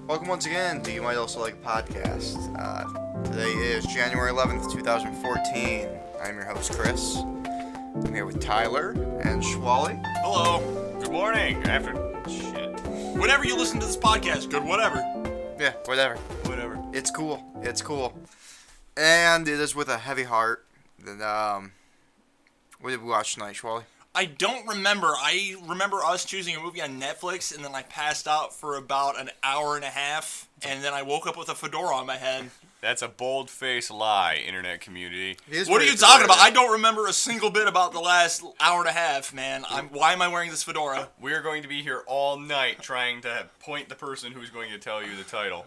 Welcome once again to You Might Also Like a Podcast. Today is January 11th, 2014. I'm your host, Chris. I'm here with Tyler and Schwally. Hello. Good morning. Shit. Whenever you listen to this podcast, good whatever. Yeah, whatever. Whatever. It's cool. It's cool. And it is with a heavy heart that, what did we watch tonight, Schwally? I don't remember. I remember us choosing a movie on Netflix, and then I passed out for about an hour and a half, and then I woke up with a fedora on my head. That's a bold-faced lie, internet community. What are you talking about? I don't remember a single bit about the last hour and a half, man. Why am I wearing this fedora? We're going to be here all night trying to point the person who's going to tell you the title.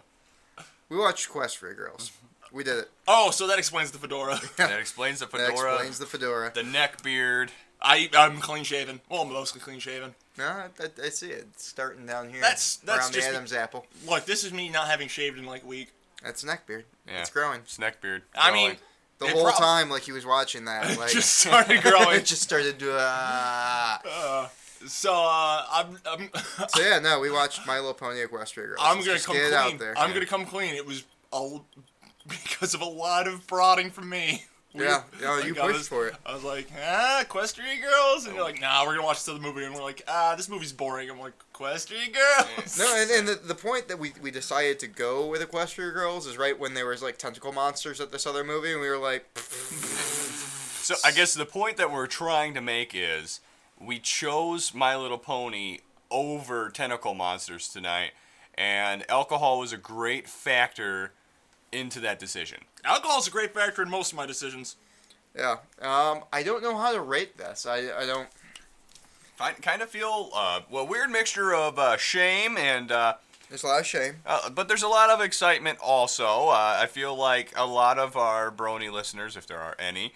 We watched Equestria, Girls. We did it. Oh, so that explains the fedora. That explains the fedora. That explains the fedora. The neck beard. I'm clean-shaven. Well, I'm mostly clean-shaven. No, I see it. It's starting down here. That's around just the Adam's apple. Look, this is me not having shaved in like a week. That's neck beard. Yeah. It's growing. It's neck beard. I mean, the whole time, like he was watching that, like it just started growing. it just started to. So yeah, no, we watched My Little Pony Equestria Girls. I'm gonna Just come get clean. it out there. I'm gonna come clean. It was because of a lot of prodding from me. Yeah, you pushed for it. I was like, Equestria Girls? And you're like, nah, we're gonna watch this other movie. And we're like, this movie's boring. I'm like, Equestria Girls? No, and the point that we decided to go with Equestria Girls is right when there was, like, tentacle monsters at this other movie, and we were like... So I guess the point that we're trying to make is we chose My Little Pony over tentacle monsters tonight, and alcohol was a great factor into that decision. Alcohol's a great factor in most of my decisions. Yeah. I don't know how to rate this. I don't... I kind of feel a weird mixture of shame and... There's a lot of shame. But there's a lot of excitement also. I feel like a lot of our brony listeners, if there are any,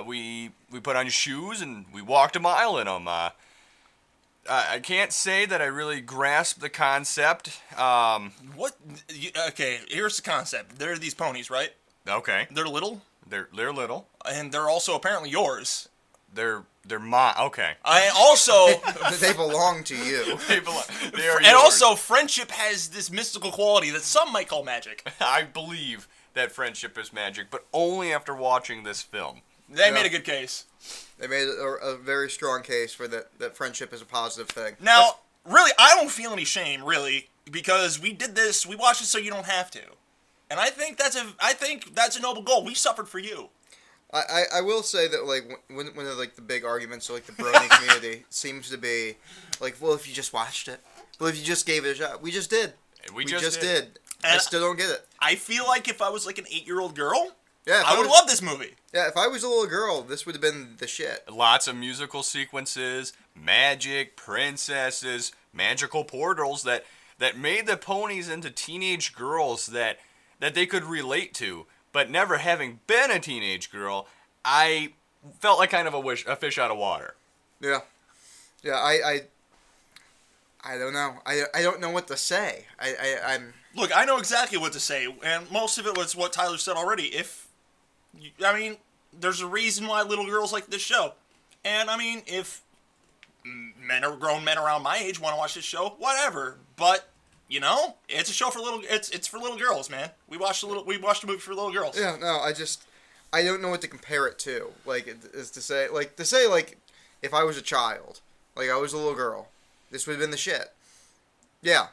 we put on shoes and we walked a mile in them. I can't say that I really grasp the concept. What? Okay, here's the concept. There are these ponies, right? Okay. They're little. They're little. And they're also apparently yours. They're mine. Okay. I also... They belong to you. They are and yours. also, friendship has this mystical quality that some might call magic. I believe that friendship is magic, but only after watching this film. They made a good case. They made a very strong case for that friendship is a positive thing. Now, really, I don't feel any shame, really, because we did this, we watched it so you don't have to. And I think that's a noble goal. We suffered for you. I will say that, like, one of, like, the big arguments of, like, the brony community seems to be, like, well, if you just watched it. Well, if you just gave it a shot. We just did. We just did. I still don't get it. I feel like if I was, like, an 8-year-old girl, yeah, I would love this movie. Yeah, if I was a little girl, this would have been the shit. Lots of musical sequences, magic, princesses, magical portals that made the ponies into teenage girls that they could relate to. But never having been a teenage girl, I felt like kind of a fish out of water. Yeah. Yeah, I don't know. I don't know what to say. I'm... Look, I know exactly what to say, and most of it was what Tyler said already. There's a reason why little girls like this show. And, if grown men around my age want to watch this show, whatever. But... it's a show for it's for little girls, man. We watched a movie for little girls. Yeah, no, I don't know what to compare it to. Like, is to say, if I was a child, like I was a little girl, this would have been the shit. Yeah,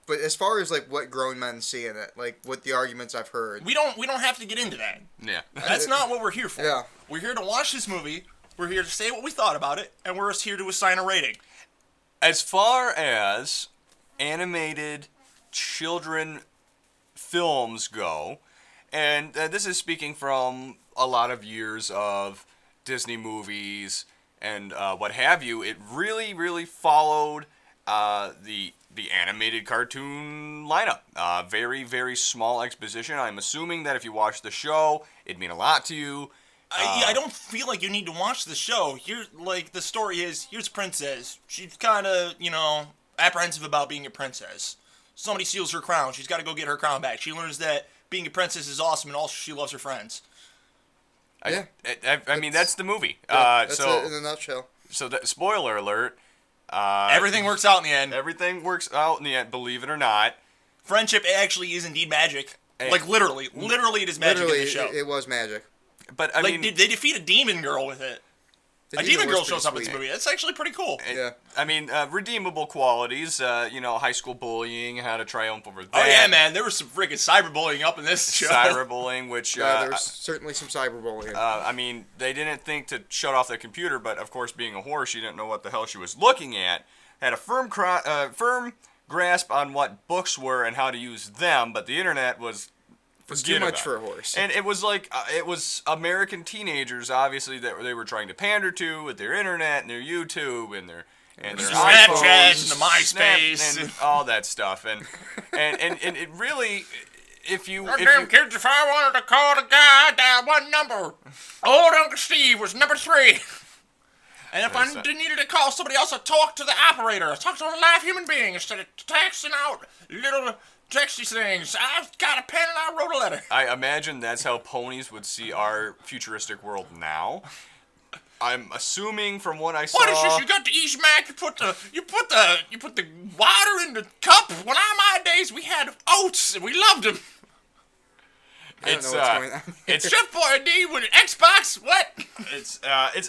but as far as, like, what grown men see in it, like, what the arguments I've heard. We don't have to get into that. Yeah. That's not what we're here for. Yeah. We're here to watch this movie, we're here to say what we thought about it, and we're just here to assign a rating. As far as animated children films go, and this is speaking from a lot of years of Disney movies and what have you, it really, really followed the animated cartoon lineup. Very, very small exposition. I'm assuming that if you watch the show, it'd mean a lot to you. I don't feel like you need to watch the show. The story is, here's Princess. She's kind of, apprehensive about being a princess. Somebody steals her crown. She's got to go get her crown back. She learns that being a princess is awesome, and also she loves her friends. I mean, that's the movie. Yeah, that's it in a nutshell. So, spoiler alert, Everything works out in the end. Everything works out in the end, believe it or not. Friendship actually is indeed magic. Hey. Like, literally it is magic Literally, in the show. it was magic. But, I mean... They defeat a demon girl with it. A demon girl shows up in this movie. That's actually pretty cool. Yeah. I mean, redeemable qualities, high school bullying, how to triumph over that. Oh, yeah, man. There was some freaking cyberbullying up in this show. Cyberbullying, which... there's certainly some cyberbullying. I mean, they didn't think to shut off the computer, but, of course, being a whore, she didn't know what the hell she was looking at. Had a firm grasp on what books were and how to use them, but the internet was... It's too much for a horse. And it was like, it was American teenagers, obviously, that they were trying to pander to with their internet and their YouTube and their Snapchat iPhones, and the MySpace and all that stuff. And it really, if you kids, if I wanted to call the guy, dial one number. Old Uncle Steve was number 3. And if I needed to call somebody else, I'd talk to the operator. I'd talk to a live human being instead of texting out little... texty things. I've got a pen and I wrote a letter. I imagine that's how ponies would see our futuristic world now. I'm assuming from what I saw. What is this? You got the East Mac. You put the water in the cup. When on my days, we had oats and we loved them. I don't know what's going on. It's Chef Boyardee with an Xbox. What? It's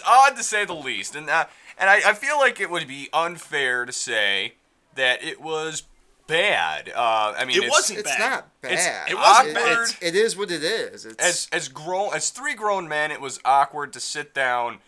odd to say the least, and I feel like it would be unfair to say that it was bad. I mean, it wasn't it's bad. not bad. It wasn't awkward. bad. It is what it is. It's, as 3 grown men, it was awkward to sit down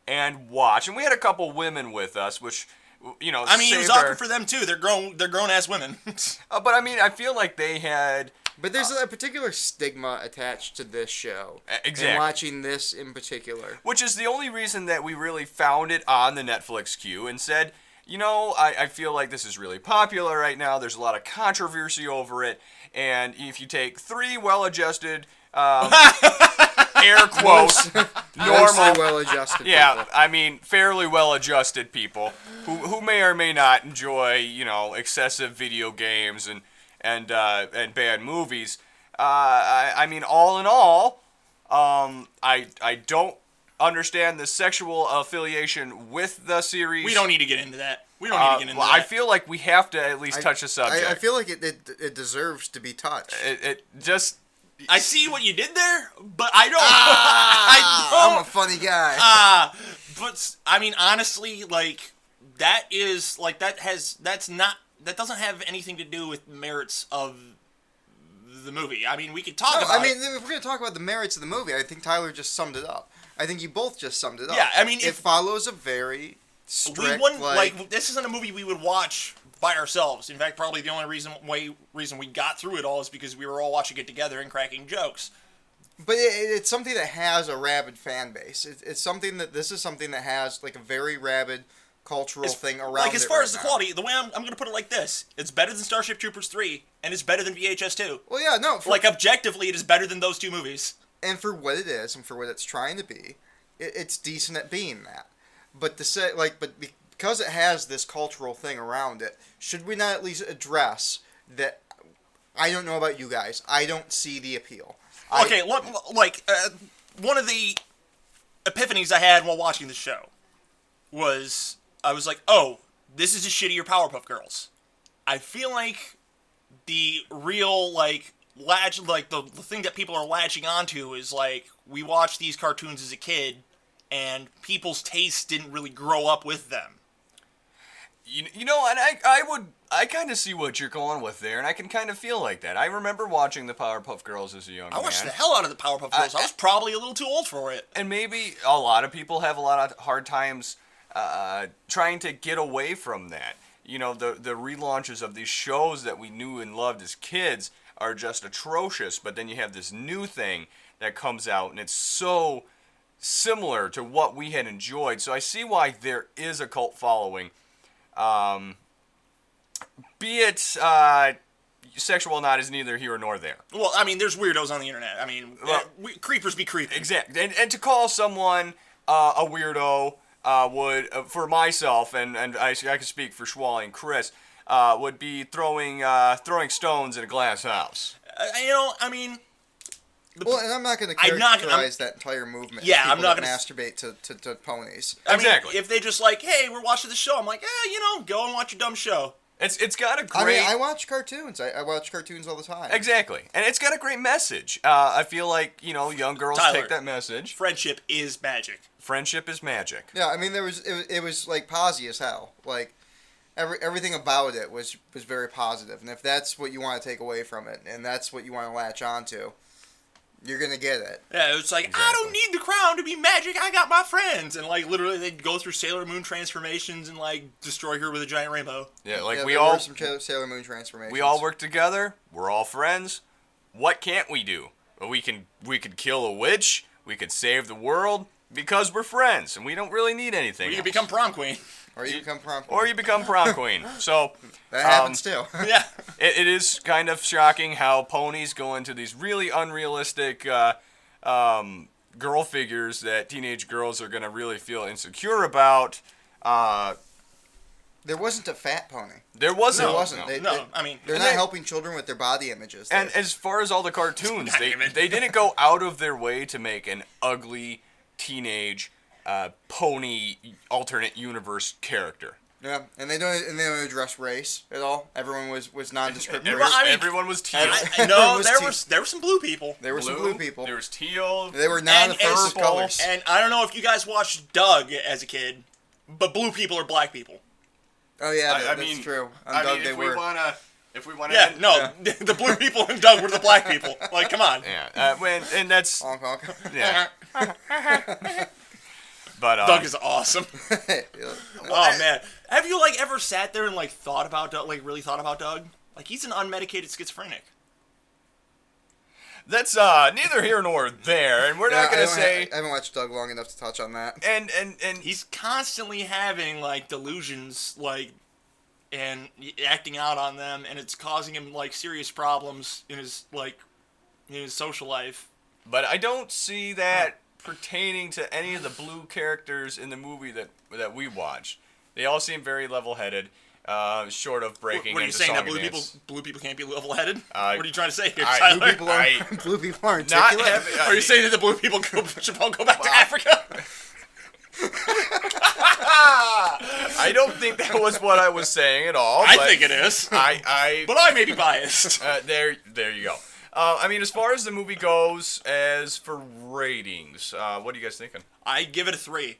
and watch. And we had a couple women with us, which, I mean, it was awkward for them too. They're grown ass women. But I mean, I feel like they had. But there's a particular stigma attached to this show. Exactly. And watching this in particular. Which is the only reason that we really found it on the Netflix queue and said, I feel like this is really popular right now. There's a lot of controversy over it. And if you take 3 well-adjusted, air quotes, normal, well-adjusted yeah, people. I mean, fairly well-adjusted people who may or may not enjoy, excessive video games and bad movies. I mean, all in all, I don't understand the sexual affiliation with the series. We don't need to get into that. I feel like we have to at least touch the subject. I feel like it deserves to be touched. It just... I see what you did there, but I don't. I'm a funny guy. But I mean, honestly, like that doesn't have anything to do with merits of the movie. I mean, we could talk about. I mean, if we're gonna talk about the merits of the movie, I think Tyler just summed it up. I think you both just summed it up. Yeah, I mean, it follows a very strict. We wouldn't this isn't a movie we would watch by ourselves. In fact, probably the only reason we got through it all is because we were all watching it together and cracking jokes. But it's something that has a rabid fan base. This is something that has like a very rabid cultural thing around. Like as far as the quality, the way I'm going to put it like this: it's better than Starship Troopers 3, and it's better than VHS 2. Well, yeah, no. Objectively, it is better than those 2 movies. And for what it is, and for what it's trying to be, it's decent at being that. But because it has this cultural thing around it, should we not at least address that? I don't know about you guys. I don't see the appeal. Okay, one of the epiphanies I had while watching the show was I was like, oh, this is a shittier Powerpuff Girls. I feel like the real the thing that people are latching onto is we watched these cartoons as a kid, and people's tastes didn't really grow up with them. And I kind of see what you're going with there, and I can kind of feel like that. I remember watching the Powerpuff Girls as a young man. I watched the hell out of the Powerpuff Girls. I was probably a little too old for it. And maybe a lot of people have a lot of hard times trying to get away from that. The relaunches of these shows that we knew and loved as kids are just atrocious, but then you have this new thing that comes out, and it's so similar to what we had enjoyed. So I see why there is a cult following. Be it sexual or not is neither here nor there. Well, I mean, there's weirdos on the internet. I mean, creepers be creeping. Exactly. And to call someone a weirdo would, for myself, and I can speak for Schwally and Chris, would be throwing stones in a glass house. Well, and I'm not going to I'm not- characterize that entire movement. Yeah, as I'm people not that gonna masturbate to ponies. I mean, Exactly. if they just like, hey, we're watching the show, I'm like, go and watch your dumb show. It's got a great. I mean, I watch cartoons. I watch cartoons all the time. Exactly, and it's got a great message. I feel like young girls Tyler. take that message. Friendship is magic. Friendship is magic. Yeah, I mean, it was like posy as hell. Like everything about it was very positive. And if that's what you want to take away from it, and that's what you want to latch onto, you're gonna get it. Yeah, it's like, I don't need the crown to be magic. I got my friends. And, like, literally, they'd go through Sailor Moon transformations and, like, destroy her with a giant rainbow. Yeah, like Yeah, we there all were some Sailor Moon transformations. we all work together. We're all friends. What can't we do? Well, we could kill a witch. We could save the world because we're friends, and we don't really need anything. You can else. become prom queen. Or you become prom. Or you become prom queen. So That happens too. Yeah. it is kind of shocking how ponies go into these really unrealistic girl figures that teenage girls are going to really feel insecure about. There wasn't a fat pony. There wasn't. There wasn't. No, I mean, They're and not they- helping children with their body images. And as far as all the cartoons, God damn it. they didn't go out of their way to make an ugly teenage pony alternate universe character. Yeah, and they don't address race at all. Everyone was nondescript. Every- Well, I mean, everyone was teal. No, was there were some blue people. There were some blue people. There was teal. They were non-offensive and- colors. And I don't know if you guys watched Doug as a kid, but blue people are black people. Oh yeah, I that's mean, true. On I Doug, mean, they were. if we wanna, Yeah, no, the blue people in Doug were the black people. Like, come on. Yeah, and that's Honk, honk. yeah. But Doug is awesome. Yeah. Oh man, have you like ever sat there and like thought about Doug? Like really thought about Doug? Like he's an unmedicated schizophrenic. that's neither here nor there, and we're not gonna say. I haven't watched Doug long enough to touch on that. And He's constantly having like delusions, like, and acting out on them, and it's causing him like serious problems in his social life. but I don't see that pertaining to any of the blue characters in the movie that we watched. They all seem very level-headed, short of breaking What are you into saying song that and dance. blue people can't be level-headed? I- What are you trying to say here, I- Tyler? Blue people aren't Not articulate. having, Are you saying that the blue people should all go back to Africa? I don't think that was what I was saying at all. I but think it is. But I may be biased. there you go. I mean, as far as the movie goes, as for ratings, what are you guys thinking? I give it a 3.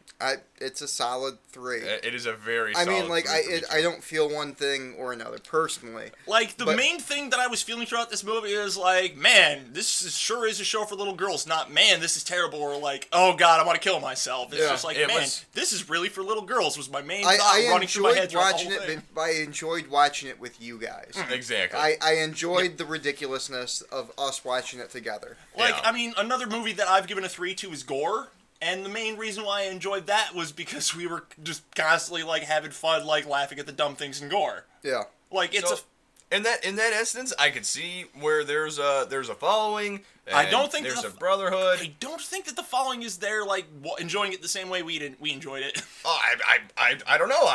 It's a solid 3. It is a very. I mean, solid like 3 for me, I too. don't feel one thing or another personally. Like, the But- main thing that I was feeling throughout this movie is like, man, sure is a show for little girls. Not, man, this is terrible. Or like, oh god, I want to kill myself. It's Yeah. just like, It man, was- this is really for little girls. Was my main I thought running through my head enjoyed throughout the watching whole it, thing. but I enjoyed watching it with you guys. Exactly. I enjoyed the ridiculousness of us watching it together. Like, Yeah. I mean, another movie that I've given a 3 to is Gore. And the main reason why I enjoyed that was because we were just constantly, like, having fun, like, laughing at the dumb things in Gore. Yeah. Like, it's So, in that instance, I could see where there's a following. I and don't think there's the- a brotherhood. I don't think that the following is there, like, enjoying it the same way we enjoyed it. Oh, I don't know.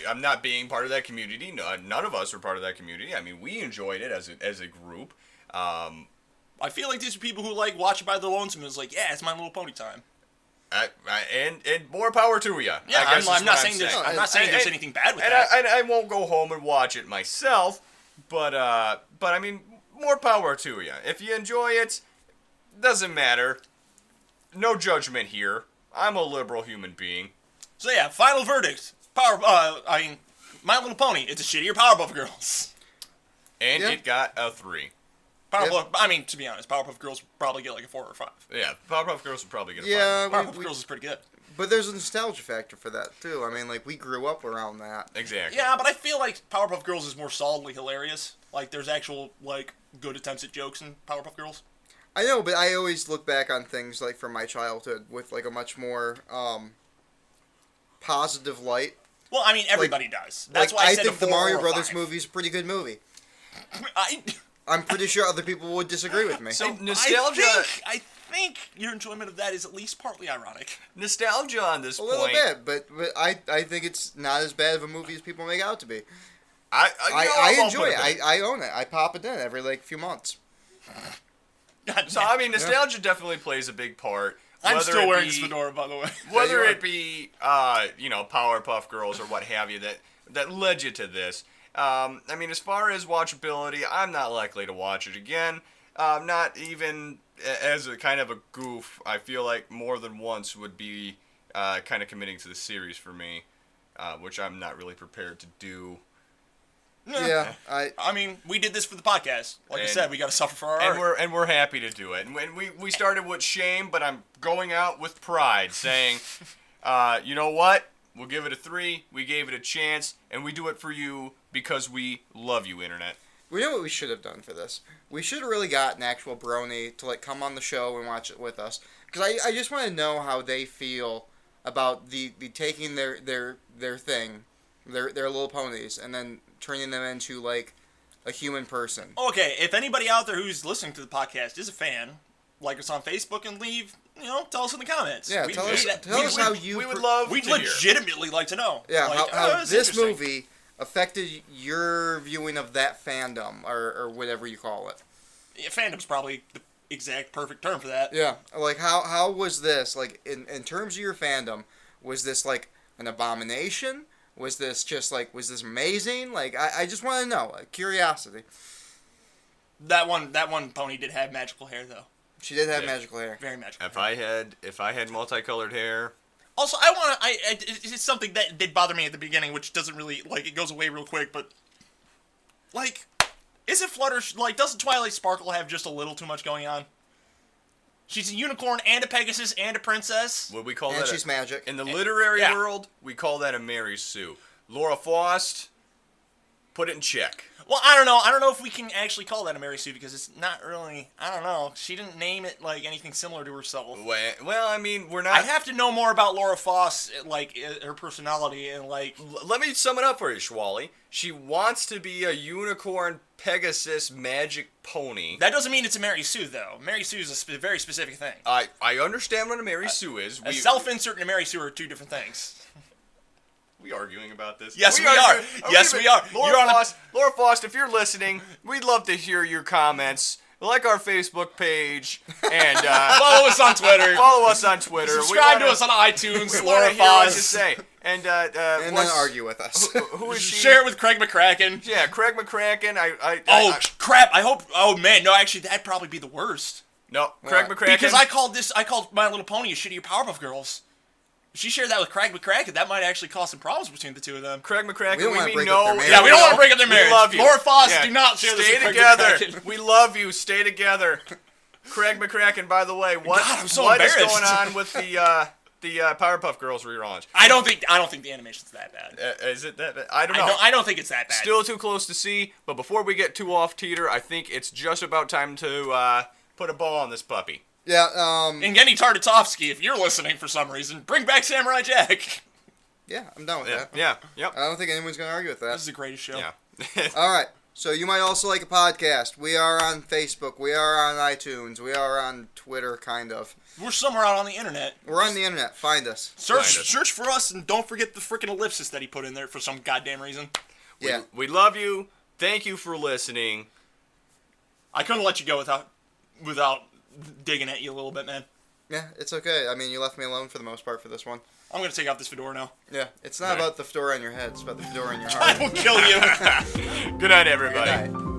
I'm not being part of that community. No, none of us were part of that community. I mean, we enjoyed it as a group. I feel like these are people who, like, watch it by the lonesome and is like, yeah, it's My Little Pony time. And more power to you. Yeah, I guess I'm is not what saying there's, saying. I'm not saying And- there's and- anything bad with And that. I won't go home and watch it myself, but I mean, more power to you. If you enjoy it, doesn't matter. No judgment here. I'm a liberal human being. So yeah, final verdict. My Little Pony. It's a shittier Powerpuff Girls. And Yeah. it got a 3. I mean, to be honest, Powerpuff Girls would probably get like a 4 or 5. Yeah, Powerpuff Girls would probably get a 5. Yeah, Powerpuff we, Girls is pretty good. but there's a nostalgia factor for that too. I mean, like we grew up around that. Exactly. Yeah, but I feel like Powerpuff Girls is more solidly hilarious. Like, there's actual, like, good attempts at jokes in Powerpuff Girls. I know, but I always look back on things like from my childhood with like a much more positive light. Well, I mean, everybody does. That's like, why I I said think a the 4 Mario or a Brothers 5. movie is a pretty good movie. I I'm pretty sure other people would disagree with me. So nostalgia, I think your enjoyment of that is at least partly ironic. nostalgia on this a point. little bit, but I think it's not as bad of a movie as people make out to be. I I won't enjoy put it. I own it. I pop it in every like few months. So I mean, nostalgia definitely plays a big part. I'm still wearing this fedora, by the way. Whether it be Powerpuff Girls or what have you that led you to this. I mean, as far as watchability, I'm not likely to watch it again. Not even as a kind of a goof. I feel like more than once would be kind of committing to the series for me, which I'm not really prepared to do. Yeah, I mean, we did this for the podcast. Like I said, we got to suffer for our art. And we're happy to do it. And we started with shame, but I'm going out with pride, saying, you know what? We'll give it a 3. We gave it a chance, and we do it for you because we love you, Internet. We know what we should have done for this. We should have really got an actual brony to come on the show and watch it with us. Because I just want to know how they feel about the taking their thing, their little ponies, and then turning them into a human person. Okay, if anybody out there who's listening to the podcast is a fan, like us on Facebook and leave, tell us in the comments. Yeah, tell us how you... We would love We'd to hear. legitimately like to know. Yeah, how this movie affected your viewing of that fandom, or whatever you call it. Yeah, fandom's probably the exact perfect term for that. Yeah, how was this, in terms of your fandom, was this an abomination? Was this just was this amazing? I just want to know, curiosity. That one pony did have magical hair though. She did have magical hair. Very magical. If I had multicolored hair. Also, it's something that did bother me at the beginning, which doesn't really it goes away real quick. But is it Fluttershy? Doesn't Twilight Sparkle have just a little too much going on? She's a unicorn and a Pegasus and a princess. What we call and that? She's magic. In the literary world, we call that a Mary Sue. Laura Faust, put it in check. Well, I don't know. I don't know if we can actually call that a Mary Sue because it's not really. I don't know. She didn't name it anything similar to herself. Well, I mean, we're not. I have to know more about Laura Faust, her personality and Let me sum it up for you, Schwally. She wants to be a unicorn Pegasus magic pony. That doesn't mean it's a Mary Sue, though. Mary Sue is a very specific thing. I understand what a Mary Sue is. A self-insert and a Mary Sue are two different things. We arguing about this? Yes, we are. Yes, we are. Laura Faust, if you're listening, we'd love to hear your comments. Like our Facebook page and follow us on Twitter. Subscribe to us on iTunes. Laura Faust. Say. And then argue with us. Who is she? Share it with Craig McCracken. Yeah, Craig McCracken. Crap! Oh man, no, actually, that'd probably be the worst. No, Craig McCracken. Because I called My Little Pony a shittier Powerpuff Girls. If she shared that with Craig McCracken, that might actually cause some problems between the two of them. Craig McCracken, we don't want to break up their marriage. Yeah, we don't want to break up their marriage. We love you. Laura Faust, do not share this with Craig McCracken. We love you. Stay together. Craig McCracken, by the way, what is going on with the Powerpuff Girls relaunch? I don't think the animation's that bad. Is it that bad? I don't know. I don't think it's that bad. Still too close to see, but before we get too off teeter, I think it's just about time to put a bow on this puppy. Yeah, And Genny Tartatovsky, if you're listening for some reason, bring back Samurai Jack. Yeah, I'm done with that. Yeah, yep. I don't think anyone's going to argue with that. This is the greatest show. Yeah. All right. So you might also like a podcast. We are on Facebook. We are on iTunes. We are on Twitter, kind of. We're somewhere out on the internet. We're on the internet. Find us. Search for us, and don't forget the freaking ellipsis that he put in there for some goddamn reason. Yeah. We love you. Thank you for listening. I couldn't let you go without digging at you a little bit, man. Yeah, it's okay. I mean, you left me alone for the most part for this one. I'm going to take off this fedora now. Yeah, it's not about the fedora on your head. It's about the fedora in your heart. I will kill you. Good night, everybody. Good night.